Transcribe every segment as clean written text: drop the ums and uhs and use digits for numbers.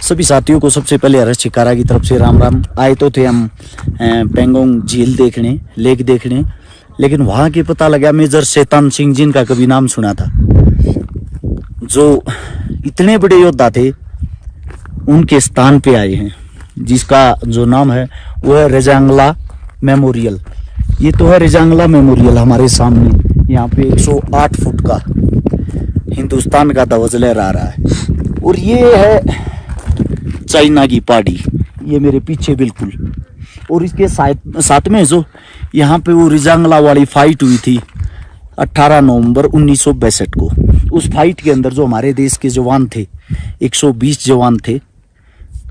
सभी साथियों को सबसे पहले हर्ष चिकारा की तरफ से राम राम। आए तो थे हम पेंगोंग झील देखने, लेक देखने, लेकिन वहाँ के पता लगा मेजर शैतान सिंह जिनका कभी नाम सुना था, जो इतने बड़े योद्धा थे, उनके स्थान पे आए हैं, जिसका जो नाम है वो है रेजांगला मेमोरियल। ये तो है रेजांगला मेमोरियल हमारे सामने। यहाँ पे 108 फुट का हिंदुस्तान का ध्वज लहरा रहा है। और ये है चाइना की पहाड़ी, ये मेरे पीछे बिल्कुल। और इसके साथ में जो यहाँ पे वो रेजांगला वाली फाइट हुई थी 18 नवंबर 1962 को, उस फाइट के अंदर जो हमारे देश के जवान थे, 120 जवान थे,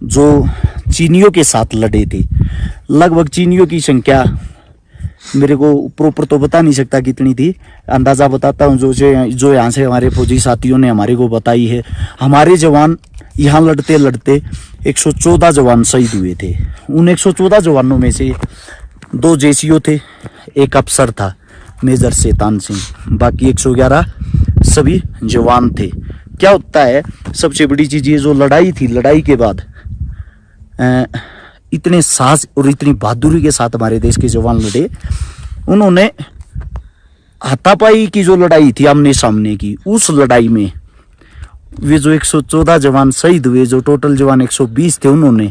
जो चीनियों के साथ लड़े थे। लगभग चीनियों की संख्या मेरे को प्रॉपर तो बता नहीं सकता कितनी थी, अंदाज़ा बताता हूँ जो यहाँ से हमारे फौजी साथियों ने हमारे को बताई है। हमारे जवान यहाँ लड़ते लड़ते 114 जवान शहीद हुए थे। उन 114 जवानों में से 2 जेसीओ थे, एक अफसर था मेजर शैतान सिंह, बाकी 111 सभी जवान थे। क्या होता है, सबसे बड़ी चीज़ ये जो लड़ाई थी, लड़ाई के बाद इतने साहस और इतनी बहादुरी के साथ हमारे देश के जवान लड़े। उन्होंने हाथापाई की जो लड़ाई थी आमने सामने की, उस लड़ाई में वे जो 114 जवान शहीद हुए, जो टोटल जवान 120 थे, उन्होंने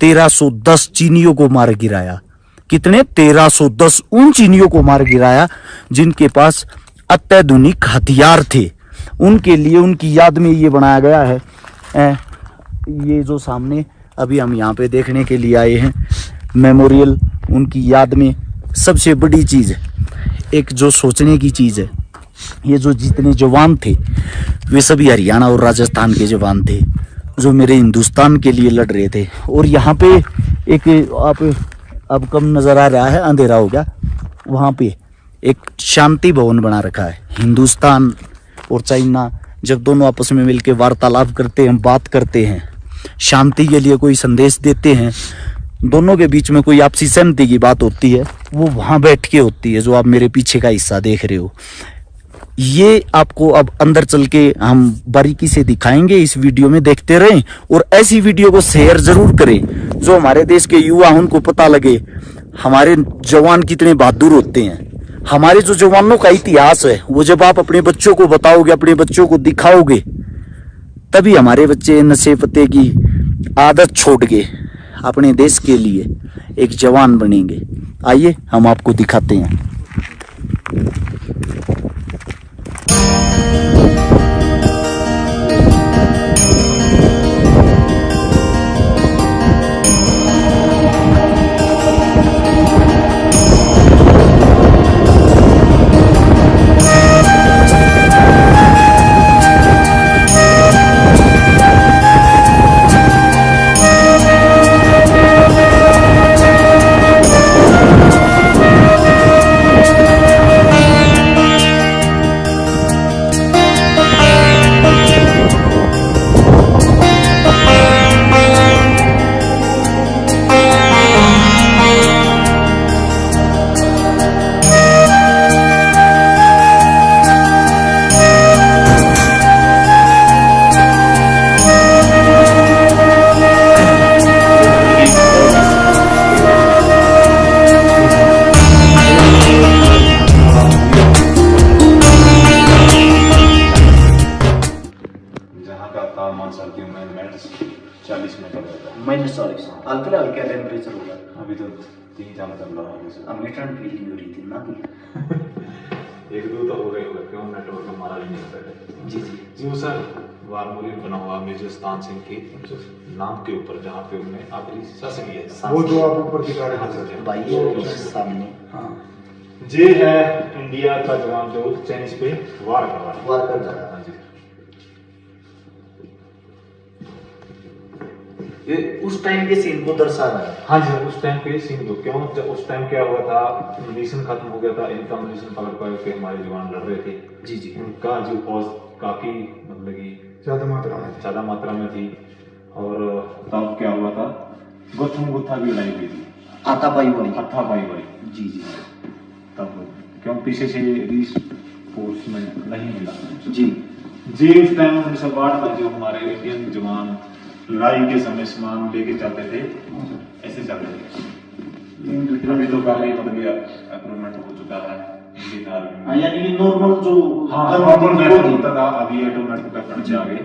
1310 चीनियों को मार गिराया। कितने? 1310 उन चीनियों को मार गिराया जिनके पास अत्याधुनिक हथियार थे। उनके लिए, उनकी याद में ये बनाया गया है ये जो सामने अभी हम यहाँ पे देखने के लिए आए हैं मेमोरियल। उनकी याद में सबसे बड़ी चीज़, एक जो सोचने की चीज़ है, ये जो जितने जवान थे वे सभी हरियाणा और राजस्थान के जवान थे, जो मेरे हिंदुस्तान के लिए लड़ रहे थे। और यहाँ पे एक, आप अब कम नज़र आ रहा है, अंधेरा हो गया, वहाँ पे एक शांति भवन बना रखा है। हिंदुस्तान और चाइना जब दोनों आपस में मिलकर वार्तालाप करते हैं, बात करते हैं, शांति के लिए कोई संदेश देते हैं, दोनों के बीच में कोई आपसी सहमति की बात होती है, वो वहाँ बैठ के होती है, जो आप मेरे पीछे का हिस्सा देख रहे हो। ये आपको अब अंदर चल के हम बारीकी से दिखाएंगे, इस वीडियो में देखते रहें और ऐसी वीडियो को शेयर जरूर करें, जो हमारे देश के युवा उनको पता लगे हमारे जवान कितने बहादुर होते हैं। हमारे जो जवानों का इतिहास है, वो जब आप अपने बच्चों को बताओगे, अपने बच्चों को दिखाओगे, तभी हमारे बच्चे नशे पत्ते की आदत छोड़ के अपने देश के लिए एक जवान बनेंगे। आइए हम आपको दिखाते हैं। -40 हल्का हल्का टेम्परेचर होगा। अभी तो 3-4 चल रहा है। हमें ठंड फील हो रही थी ना। 1-2 तो हो गए होगा, क्यों नेटवर्क हमारा भी नहीं होता है। जी जी जी वो सर वारमोरी बना हुआ मेजर शैतान सिंह के नाम के ऊपर, जहाँ पे उन्होंने आखिरी सांस ली है, वो जो आप ऊपर दिखा रहे हैं सर, भाई ये सामने। हाँ, ये है इंडिया का जवान जो चाइनीज पे वार कर रहा है। वार कर रहा है। हाँ जी। ये उस टाइम के सीन को दर्शा रहा है। हाँ जी, उस टाइम पे सीन को, क्यों जब उस टाइम क्या हुआ था, मिशन खत्म हो गया था, इनका मिशन पकड़ पाए के हमारे जवान लड़ रहे थे। जी जी। उनका जो फौज काफी मतलब कि ज्यादा मात्रा में थी। और तब क्या हुआ था, गुत्थम गुत्था भी लड़ाई हुई थी, हाथापाई वाली। जी जी। तब क्यों पीछे से रिफोर्समेंट नहीं मिला। जी जी उस टाइम 1962 में जो हमारे इंडियन जवान लड़ाई के समय सामान लेके चलते थे, ऐसे चलते थे। अभी तो काफी मतलब अप्रूवमेंट हो चुका है इंडियन आर्मी में। यानी कि नॉर्मल जो नॉर्मल मेथड होता था, अभी ऑटोमेटिक वेपन से आ गए।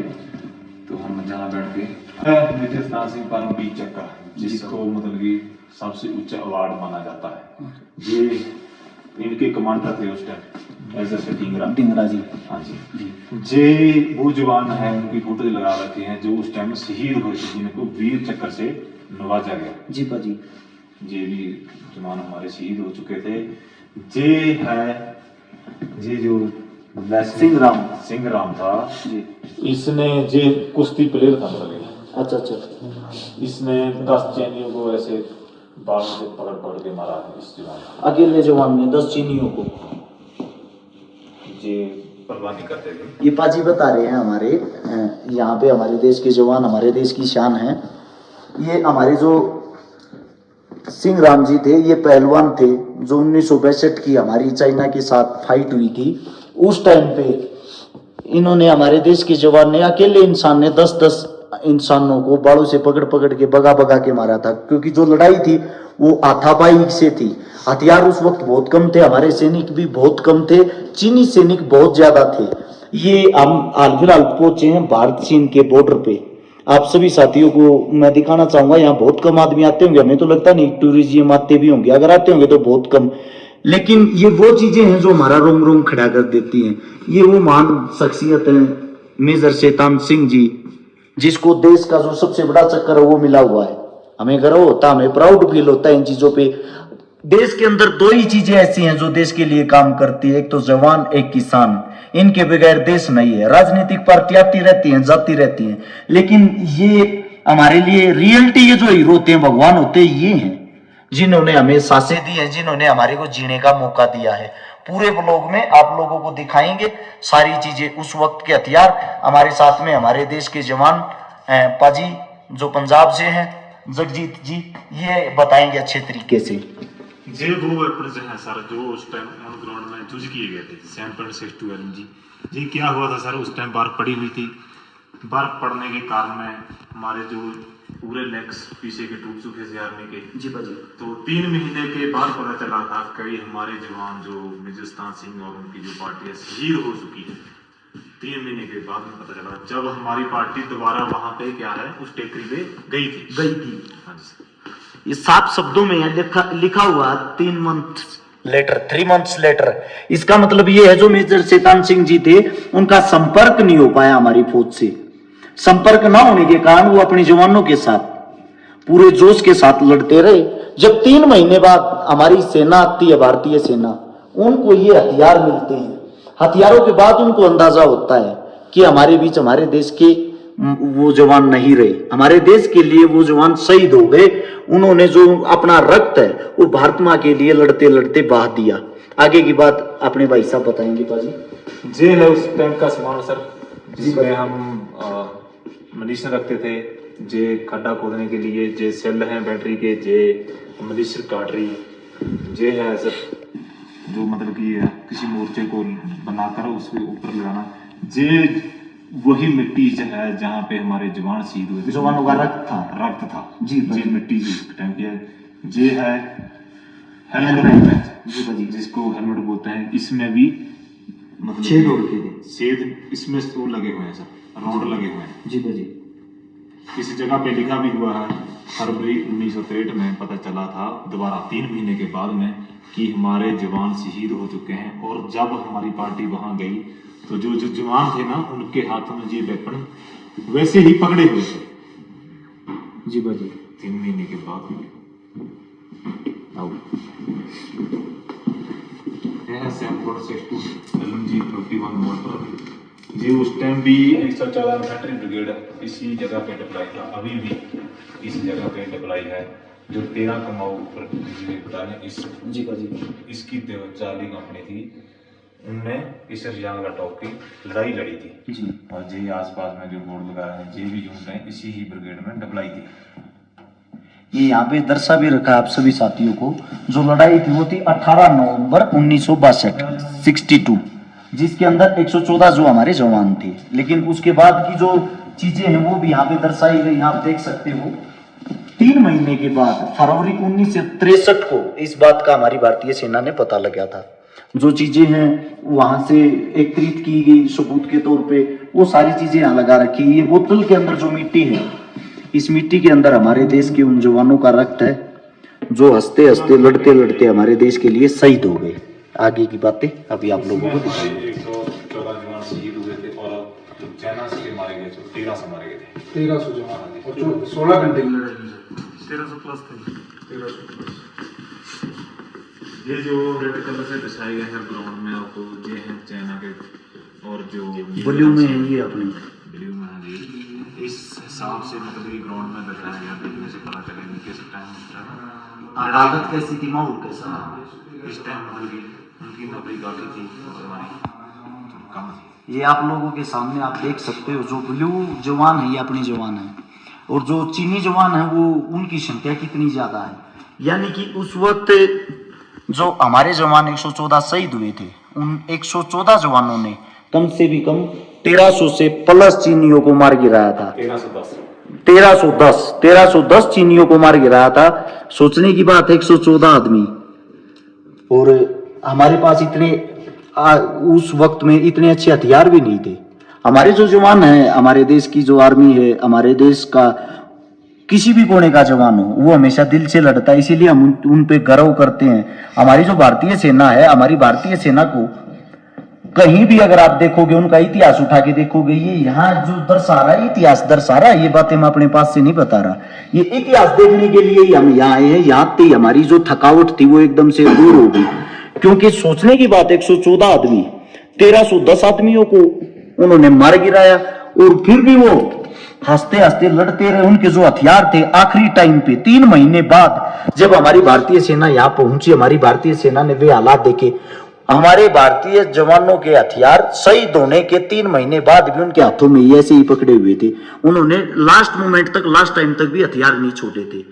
तो हम जहाँ बैठ गए मेजर स्थान सिंह परमवीर चक्र, जिसको मतलब कि सबसे उच्च अवार्ड माना जाता है। ये इनके कमांडर थे उस टाइम एज ए ढींगरा जी। हाँ जी, जे वो जवान है, उनकी फोटो लगा रखे हैं जो उस टाइम शहीद हुए थे, जिनको वीर चक्र से नवाजा गया। जी पाजी, ये भी जवान हमारे शहीद हो चुके थे। जे है ये जो सिंह राम था जी, इसने जे कुश्ती प्लेयर था मतलब। अच्छा, इसने 10 चैनियों को ऐसे बाल से पकड़ के मारा है इस जवान। अकेले जवान ने 10 चीनियों को ये परवानी करते थे। ये पाजी बता रहे हैं हमारे यहाँ पे हमारे देश के जवान हमारे देश की शान है। ये हमारे जो सिंह राम जी थे, ये पहलवान थे जो 1962 की हमारी चाइना के साथ फाइट हुई थी। उस टाइम पे इन्होंने हमारे देश के जवान ने, अकेले इंसान ने 10-10 इंसानों को बालों से पकड़ के भगा के मारा था, क्योंकि जो लड़ाई थी वो हाथापाई से थी। हथियार उस वक्त बहुत कम थे, हमारे सैनिक भी बहुत कम थे, चीनी सैनिक बहुत ज्यादा थे। ये हम हाल फिलहाल पहुंचे हैं भारत चीन के बॉर्डर पे। आप सभी साथियों को मैं दिखाना चाहूंगा, यहाँ बहुत कम आदमी आते होंगे, हमें तो लगता नहीं टूरिज्म आते भी होंगे, अगर आते होंगे तो बहुत कम। लेकिन ये वो चीजें हैं जो हमारा रोम रोम खड़ा कर देती हैं। ये वो महान शख्सियत है मेजर शैतान सिंह जी, जिसको देश का जो सबसे बड़ा चक्कर है वो मिला हुआ है। हमें गर्व होता है, हमें प्राउड फील होता है इन चीजों पे। देश के अंदर 2 ही चीजें ऐसी हैं जो देश के लिए काम करती है, एक तो जवान, एक किसान। इनके बगैर देश नहीं है। राजनीतिक पार्टी आती रहती हैं, जाती रहती हैं, लेकिन ये हमारे लिए रियलिटी, ये जो हीरो होते हैं, भगवान होते हैं, ये हैं जिन्होंने हमें सांसें दी हैं, जिन्होंने हमारे को जीने का मौका दिया है। पूरे ब्लॉग में आप लोगों को दिखाएंगे सारी चीजें, उस वक्त के हथियार। हमारे साथ में हमारे देश के जवान पाजी जो पंजाब से हैं, जगजीत जी, ये बताएंगे अच्छे तरीके से। जे वो वेपन्स हैं सर जो उस टाइम ऑन ग्राउंड में यूज किए गए थे 7.62 LMG। जी क्या हुआ था सर, उस टाइम बर्फ पड़ी हुई थी। बर्फ पड़ने के कारण में हमारे जो पूरे लेग्स पीछे के टूट चुके थे आर्मी के। जी भाजी। तो 3 महीने के बाद पता चला था कई हमारे जवान जो मेजर शैतान सिंह और उनकी जो पार्टी है शहीद हो चुकी है। 3 महीने के बाद में पता चला, जब हमारी पार्टी दोबारा वहां पे क्या है उस टेकरी पे गई थी। हाँ जी सर, ये 7 शब्दों में लिखा हुआ 3 मंथ्स लेटर। इसका मतलब ये है जो मेजर शैतान सिंह जी थे उनका संपर्क नहीं हो पाया हमारी फौज से। संपर्क ना होने के कारण वो अपने जवानों के साथ पूरे जोश के साथ लड़ते रहे। जब 3 महीने बाद हमारी सेना आती है, भारतीय सेना, उनको ये हथियार मिलते हैं। हथियारों के बाद उनको अंदाजा होता है कि हमारे बीच हमारे देश के वो जवान नहीं रहे, हमारे देश के लिए वो जवान शहीद हो गए। उन्होंने जो अपना रक्त है वो भारत माँ के लिए लड़ते लड़ते बहा दिया। आगे की बात अपने भाई साहब बताएंगे पाजी। जे है उस टाइम का सामान सर, जिसमें हम मनीशन रखते थे, जे खड्डा खोदने के लिए, जे सेल हैं बैटरी के, जे मनीशन काटरी, जे है सर जो मतलब कि किसी मोर्चे को बनाकर उसके ऊपर लगाना, जे वही मिट्टी है जहाँ पे हमारे जवान शहीद हुए थे, जवानों का रक्त था जी। जे मिट्टी टाइम की है। जे है हेलमेट, जिसको हेलमेट बोलते हैं, इसमें भी मतलब छेद इसमें वो लगे हुए हैं सर, रोड लगे हुए हैं जी भाजी। किसी जगह पे लिखा भी हुआ है फरवरी 1963 में पता चला था दोबारा 3 महीने के बाद में कि हमारे जवान शहीद हो चुके हैं। और जब हमारी पार्टी वहां गई तो जो जवान थे ना उनके हाथों में ये वेपन वैसे ही पकड़े हुए थे जी भाजी। 3 महीने के बाद LMG 31 मोटर जी। उस टाइम भी 114 इन्फेंट्री ब्रिगेड इसी जगह पे डिप्लॉय था, अभी भी इसी जगह पे डिप्लॉय है। जो 13 कमाऊ इस जी इसकी चार्ली कंपनी थी, उनने इस रियांग लटॉप की लड़ाई लड़ी थी जी। और जे आसपास में जो बोर्ड लगा रहे हैं, जे भी यूनिट है इसी ही ब्रिगेड में डिप्लॉय थी। ये यहाँ पे दर्शा भी रखा आप सभी साथियों को। जो लड़ाई थी वो थी 18 नवंबर 1962 62, जिसके अंदर 114 जो हमारे जवान थे। लेकिन उसके बाद की जो चीजें हैं वो भी यहाँ पे दर्शाई गई, आप देख सकते हो। 3 महीने के बाद फरवरी 1963 को इस बात का हमारी भारतीय सेना ने पता लगा था। जो चीजें हैं वहां से एकत्रित की गई सबूत के तौर पे, वो सारी चीजें यहाँ लगा रखी। ये बोतल के अंदर जो मिट्टी है, इस मिट्टी के अंदर हमारे देश के उन जवानों का रक्त है जो हंसते हंसते लड़ते लड़ते हमारे देश के लिए शहीद हो गए। आगे की बातें अभी आप लोगों को दिखाएंगे। 114 जवान शहीद हुए थे और जो चाइना से मारे गए थे 1300 मारे गए थे। 1300 जवान और जो 16 घंटे की लड़ाई में 1300 प्लस थे। 1300 प्लस। ये जो रेड कलर से दर्शाए गए हैं ग्राउंड में आपको, ये है चाइना के, और जो ब्लू में है ये अपनी ब्लू में है जी। इस हिसाब से मतलब ये ग्राउंड में दिखाया गया, देखने से पता चलेगा किस टाइम ताकत कैसी थी, माहौल कैसा। इस टाइम मतलब कि उनकी नौकरी काफी थी और हमारी कम थी। ये आप लोगों के सामने आप देख सकते हो, जो ब्लू जवान है ये अपनी जवान है, और जो चीनी जवान है वो उनकी संख्या कितनी ज्यादा है। यानी कि उस वक्त जो हमारे जवान 114 शहीद हुए थे, उन 114 जवानों ने कम से भी कम 1300 से प्लस चीनियों को मार गिराया था। 1310 चीनियों को मार गिराया था। सोचने की बात है, 114 आदमी, और हमारे पास इतने उस वक्त में इतने अच्छे हथियार भी नहीं थे। हमारे जो जवान हैं, हमारे देश की जो आर्मी है, हमारे देश का किसी भी कोने का जवान हो, वो हमेशा दिल से लड़ता है, इसीलिए हम उन पे गर्व करते हैं। हमारी जो भारतीय सेना है, हमारी भारतीय सेना को कहीं भी अगर आप देखोगे, उनका इतिहास उठा के देखोगे, ये यहाँ जो दर्शा रहा है, इतिहास दर्शा रहा है, ये बातें मैं अपने पास से नहीं बता रहा, ये इतिहास देखने के लिए ही हम यहाँ आए हैं। यहाँ पे हमारी जो थकावट थी वो एकदम से दूर हो गई, क्योंकि सोचने की बात, 114 आदमी 1310 आदमियों को उन्होंने मार गिराया, और फिर भी वो हंसते हंसते लड़ते रहे। उनके जो हथियार थे आखिरी टाइम पे 3 महीने बाद जब हमारी भारतीय सेना यहाँ पहुंची, हमारी भारतीय सेना ने वे हालात देखे। हमारे भारतीय जवानों के हथियार शहीद होने के 3 महीने बाद भी उनके हाथों में ऐसे ही पकड़े हुए थे। उन्होंने लास्ट मोमेंट तक, लास्ट टाइम तक भी हथियार नहीं छोड़े थे।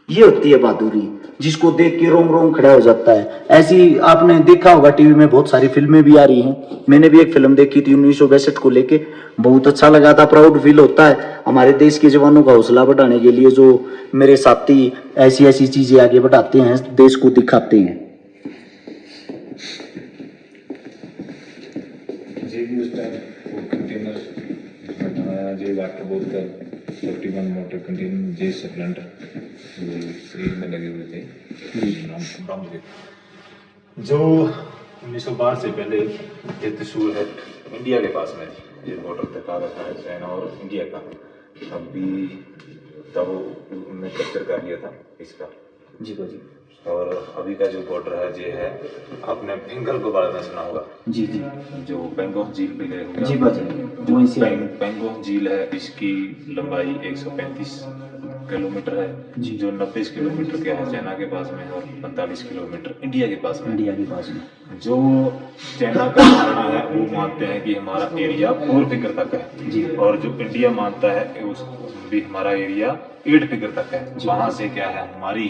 ये होती है बहादुरी, जिसको देख के रोम रोम खड़ा हो जाता है। ऐसी आपने देखा होगा, टीवी में बहुत सारी फिल्में भी आ रही हैं। मैंने भी एक फिल्म देखी थी 1962 को लेके, बहुत अच्छा लगा था। प्राउड फील होता है हमारे देश के जवानों का हौसला बढ़ाने के लिए, जो मेरे साथी ऐसी ऐसी चीजें आगे बढ़ाते हैं, देश को दिखाते हैं। जे भी उस टाइम वो कंटेनर बनाया, जे वाटर बोतल 41 मोटर कंटेनर, जे सिलेंडर वो शरीर में लगे हुए थे, बम के। जो 1912 से पहले ये त्रिशूल है इंडिया के पास में, ये बॉर्डर तक आ रखा है चाइना और इंडिया का। तब उन्होंने कैप्चर कर लिया था इसका जी भाजी। और अभी का जो बॉर्डर है ये है, आपने पेंगोंग के बारे में सुना होगा जी जी, जो पेंगोंग झील पे गए होंगे जी भाजी, जो इसी पेंगोंग झील है, इसकी लंबाई 135 किलोमीटर है, जो 90 किलोमीटर के है चाइना के पास में, और 45 किलोमीटर इंडिया के पास में। इंडिया के पास में जो चाइना का मानना है वो मानते हैं कि हमारा एरिया 4 फिगर तक है जी, और जो इंडिया मानता है कि उस भी हमारा एरिया 8 फिगर तक है। वहाँ से क्या है, हमारे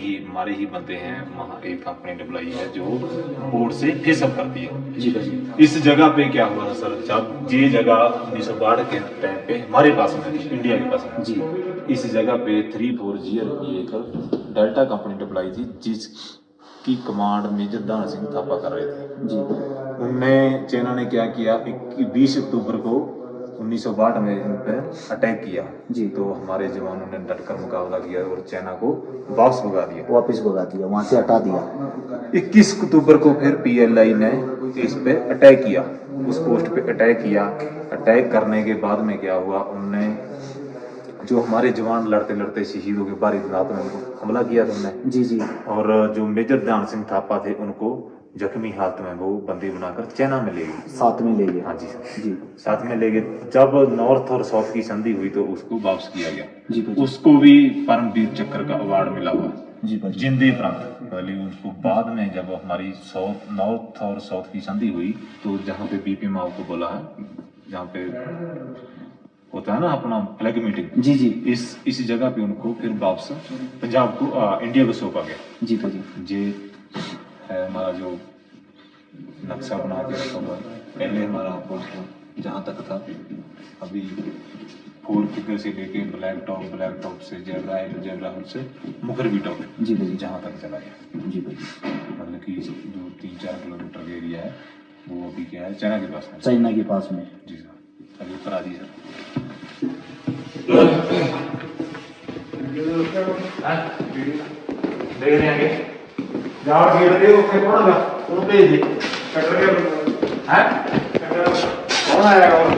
ही बनते हैं। वहाँ एक कंपनी डब्लाई है जो बोर्ड से फेसअप करती है जी भाजी। इस जगह पे क्या हुआ था सर, जब ये जगह 1912 के टाइम पे हमारे पास में थी, इंडिया के पास में जी, इस जगह पे 340 की एक डेल्टा कंपनी डब्लाई थी, जिसकी कमांड मेजर दान सिंह थापा कर रहे थे जी। उनने चाइना ने क्या किया, 20 अक्टूबर को 1962 में इन पर अटैक किया जी, तो हमारे जवानों ने डटकर मुकाबला किया और चाइना को वापस भगा दिया, वहां से हटा दिया। 21 अक्टूबर को फिर पीएलआई ने इस पे अटैक किया, उस पोस्ट पे अटैक किया। अटैक करने के बाद में क्या हुआ, उनने जो हमारे जवान लड़ते लड़ते शहीद हो गए, बारी रात में उनको हमला किया था उन्होंने जी जी, और जो मेजर ध्यान सिंह थापा थे उनको जख्मी हालत में वो बंदी बनाकर चाइना में ले गए, साथ में ले गए। हाँ जी सर जी, साथ में ले गए। जब नॉर्थ और साउथ की संधि हुई तो उसको वापस किया गया जी भाजी। उसको भी परमवीर चक्र का अवार्ड मिला हुआ जी भाजी। जिंदे प्रांत वाली। उसको बाद में जब हमारी नॉर्थ और साउथ की संधि हुई तो जहाँ पे बीपी माओ को बोला है, जहाँ पे होता है ना अपना फ्लैग मीटिंग, जी जी, इस जगह पे उनको फिर वापस पंजाब को इंडिया को सौंपा गया जी भाजी। ये है हमारा जो नक्शा बना के रखा हुआ है। पहले हमारा पोस्ट जहाँ तक था। अभी 4 फिगर से लेके ब्लैक टॉप से जेब्रा हिल से मुखर्बी टॉप जी भाई, जहाँ तक चला गया। जी भाई, मतलब कि जो 3-4 किलोमीटर का एरिया है वो अभी क्या है, चाइना के पास है। चाइना के पास में। जी सर, अभी ऊपर आ जी सर। देख रहे हैं जाओ गेट दे ओके कौन होगा वो भेज दे कटर के हैं कौन आएगा और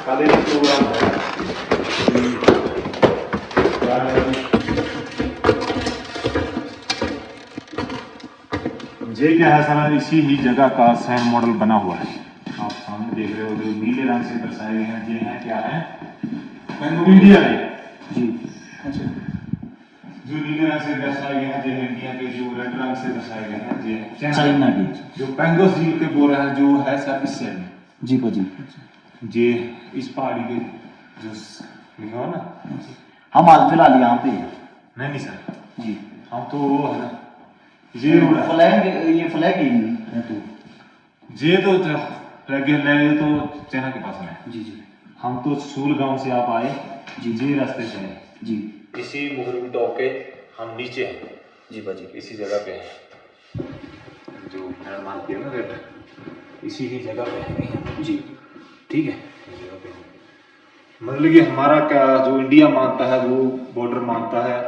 काले प्रोग्राम ये क्या है सारा इसी ही जगह का सैन मॉडल बना हुआ है। आप सामने देख रहे हो जो नीले रंग से दर्शाए गए हैं ये है क्या है इंडिया है जी। अच्छा, जो नीले रंग से दर्शाए गए हैं ये इंडिया के, जो रेड रंग से दर्शाए गए हैं ये चाइना के। जो पेंगोस झील के बोल रहे हैं जो है सर इस साइड में जी भाजी, ये इस पहाड़ी के जो लिखा हो ना, हम आज फिलहाल यहाँ पे हैं। नहीं सर जी, हम तो वो है ना ये फ्लैग, ये फ्लैग ही है तो ये तो फ्लैग ले तो चाइना के पास में है। जी जी, हम तो सूल गांव से आप आए जी, ये रास्ते से हैं जी। इसी मुखर्बी टॉप के हम नीचे हैं जी भाजी, इसी जगह पे है जो निर्माण किया ना रेड, इसी ही जगह पे है जी। ठीक है। इस जगह पे है। मतलब कि हमारा क्या जो इंडिया मानता है वो बॉर्डर मानता है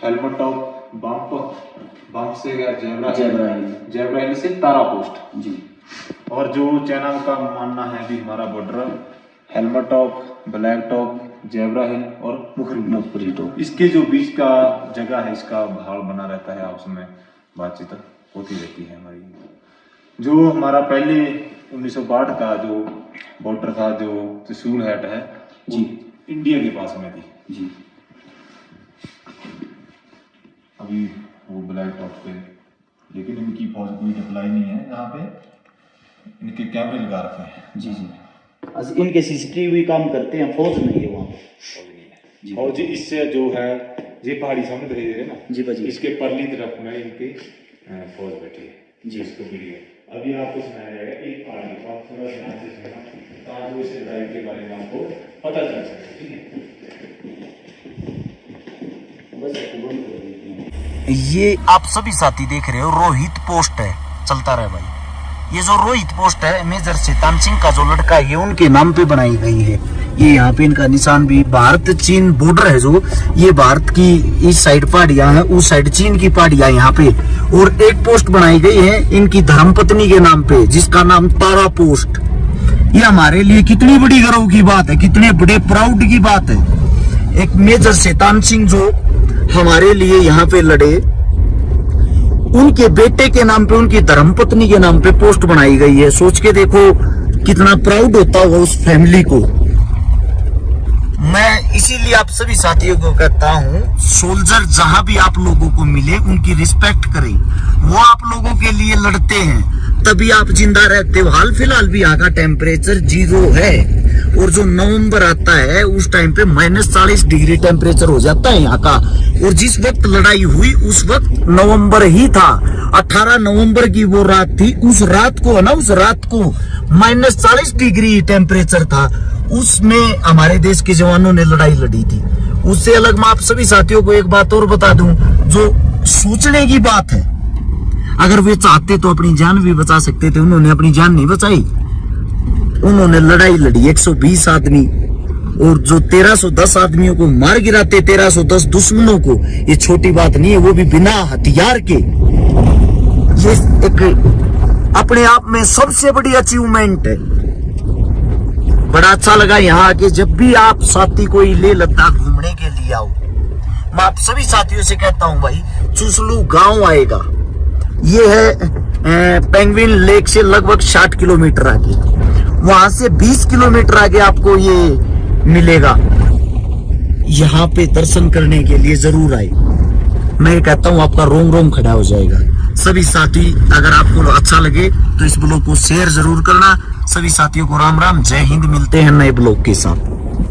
हेलमेट टॉप बम्प से जेब्रा हिल से तारा पोस्ट जी। और जो चाइना का मानना है भी हमारा border helmet top, black top, zebra hill और मुखर्बी टॉप। इसके जो बीच का जगह है इसका भाव बना रहता है, आपस में बातचीत होती रहती है हमारी। जो हमारा पहले 1962 का जो बॉर्डर था, जो त्रिशूल हैट है जी, इंडिया के पास में थी जी। अभी वो ब्लैक टॉप पे, लेकिन इनकी फौज कोई अप्लाई नहीं है यहाँ पे, इनके कैमरे लगा रखे हैं जी जी। इनके सीसीटीवी काम करते हैं, फौज नहीं है वहाँ पे। और जी इससे जो है ये पहाड़ी सामने दिखाई दे रहे हैं ना जी भाजी, इसके परली तरफ में इनके फौज बैठी है जी। इसको वीडियो अभी आपको सुनाया जाएगा एक पहाड़ी को, आप थोड़ा ध्यान से सुनना ताकि इस लड़ाई के बारे में आपको पता चल सके। ठीक है, ये आप सभी साथी देख रहे हो रोहित पोस्ट है, चलता रहे भाई। ये जो रोहित पोस्ट है मेजर शैतान सिंह का जो लड़का है उनके नाम पे बनाई गई है। ये यहाँ पे इनका निशान भी, भारत चीन बॉर्डर है जो, ये भारत की इस साइड पहाड़ियां हैं, उस साइड चीन की पहाड़ियां यहाँ पे। और एक पोस्ट बनाई गई है इनकी धर्मपत्नी के नाम पे जिसका नाम तारा पोस्ट। ये हमारे लिए कितनी बड़ी गर्व की बात है, कितने बड़े प्राउड की बात है। एक मेजर शैतान सिंह जो हमारे लिए यहाँ पे लड़े, उनके बेटे के नाम पे, उनकी धर्मपत्नी के नाम पे पोस्ट बनाई गई है। सोच के देखो कितना प्राउड होता होगा उस फैमिली को। मैं इसीलिए आप सभी साथियों को कहता हूँ, सोल्जर जहां भी आप लोगों को मिले उनकी रिस्पेक्ट करें। वो आप लोगों के लिए लड़ते हैं तभी आप जिंदा रहते हो। हाल फिलहाल भी यहाँ का टेम्परेचर 0 है और जो नवंबर आता है उस टाइम पे -40 डिग्री टेम्परेचर हो जाता है यहाँ का। और जिस वक्त लड़ाई हुई उस वक्त नवंबर ही था, 18 नवंबर की वो रात थी। उस रात को ना, उस रात को -40 डिग्री टेम्परेचर था, उसमें हमारे देश के जवानों ने लड़ाई लड़ी थी। उससे अलग मैं आप सभी साथियों को एक बात और बता दूं, जो सोचने की बात है, अगर वे चाहते तो अपनी जान भी बचा सकते थे, उन्होंने अपनी जान नहीं बचाई। उन्होंने लड़ाई लड़ी 120 आदमी, और जो 1310 आदमियों को मार गिराते, 1310 दुश्मनों को, ये छोटी बात नहीं है, वो भी बिना हथियार के। ये एक अपने आप में सबसे बड़ी अचीवमेंट है। बड़ा अच्छा लगा यहाँ आके। जब भी आप साथी कोई लेह लद्दाख घूमने के लिए आओ, मैं आप सभी साथियों से कहता हूँ भाई, चुसलू गांव आएगा। ये है पेंगुइन लेक से लगभग 60 किलोमीटर आगे, वहां से 20 किलोमीटर आगे आपको ये मिलेगा। यहाँ पे दर्शन करने के लिए जरूर आए। मैं कहता हूँ आपका रोम रोम खड़ा हो जाएगा। सभी साथी, अगर आपको अच्छा लगे तो इस ब्लॉग को शेयर जरूर करना। सभी साथियों को राम राम, जय हिंद। मिलते हैं नए ब्लॉग के साथ।